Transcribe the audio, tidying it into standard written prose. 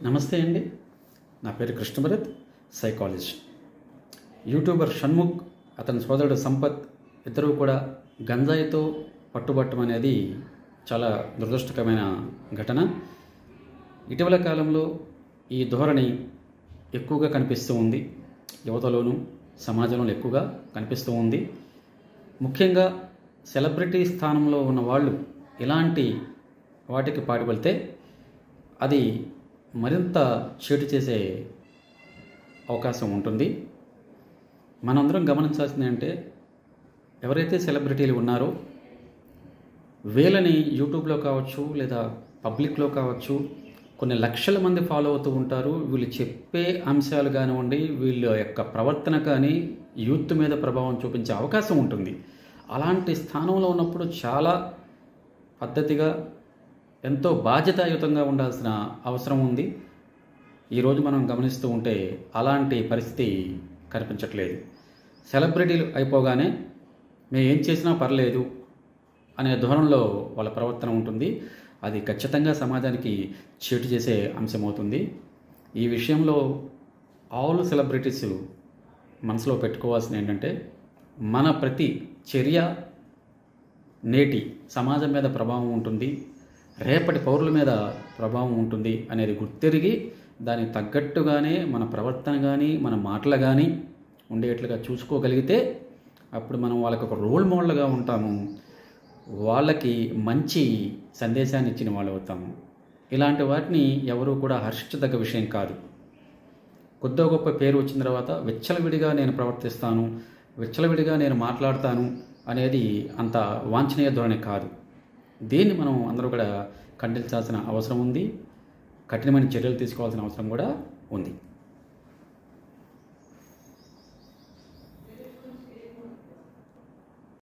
నమస్తే అండి. నా పేరు కృష్ణభరత్, సైకాలజిస్ట్. యూట్యూబర్ షణ్ముఖ్, అతని సోదరుడు సంపత్ ఇద్దరూ కూడా గంజాయితో పట్టుబట్టడం అనేది చాలా దురదృష్టకరమైన ఘటన. ఇటీవల కాలంలో ఈ ధోరణి ఎక్కువగా కనిపిస్తూ ఉంది. యువతలోనూ సమాజంలో ఎక్కువగా కనిపిస్తూ ఉంది. ముఖ్యంగా సెలబ్రిటీ స్థానంలో ఉన్న వాళ్ళు ఇలాంటి వాటికి పాటుపడితే అది మరింత చేటు చేసే అవకాశం ఉంటుంది. మనందరం గమనించాల్సింది అంటే, ఎవరైతే సెలబ్రిటీలు ఉన్నారో వీళ్ళని యూట్యూబ్లో కావచ్చు లేదా పబ్లిక్లో కావచ్చు కొన్ని లక్షల మంది ఫాలో అవుతూ ఉంటారు. వీళ్ళు చెప్పే అంశాలు కానివ్వండి, వీళ్ళ యొక్క ప్రవర్తన కానీ యూత్ మీద ప్రభావం చూపించే అవకాశం ఉంటుంది. అలాంటి స్థానంలో ఉన్నప్పుడు చాలా పద్ధతిగా, ఎంతో బాధ్యతాయుతంగా ఉండాల్సిన అవసరం ఉంది. ఈరోజు మనం గమనిస్తూ ఉంటే అలాంటి పరిస్థితి కనిపించట్లేదు. సెలబ్రిటీలు అయిపోగానే మేము ఏం చేసినా పర్లేదు అనే ధోరణిలో వాళ్ళ ప్రవర్తన ఉంటుంది. అది ఖచ్చితంగా సమాజానికి చేటు చేసే అంశమవుతుంది. ఈ విషయంలో ఆల్ సెలబ్రిటీస్ మనసులో పెట్టుకోవాల్సింది ఏంటంటే, మన ప్రతి చర్య నేటి సమాజం మీద ప్రభావం ఉంటుంది, రేపటి పౌరుల మీద ప్రభావం ఉంటుంది అనేది గుర్తెరిగి దానికి తగ్గట్టుగానే మన ప్రవర్తన కానీ మన మాటలు కానీ ఉండేట్లుగా చూసుకోగలిగితే అప్పుడు మనం వాళ్ళకి ఒక రోల్ మోడల్గా ఉంటాము. వాళ్ళకి మంచి సందేశాన్ని ఇచ్చిన వాళ్ళు అవుతాము. ఇలాంటి వాటిని ఎవరూ కూడా హర్షించదగ్గ విషయం కాదు. కొద్దో గొప్ప పేరు వచ్చిన తర్వాత విచ్చలవిడిగా నేను ప్రవర్తిస్తాను, విచ్చలవిడిగా నేను మాట్లాడతాను అనేది అంత వాంఛనీయ ధోరణి కాదు. దీన్ని మనం అందరూ కూడా ఖండించాల్సిన అవసరం ఉంది. కఠినమైన చర్యలు తీసుకోవాల్సిన అవసరం కూడా ఉంది.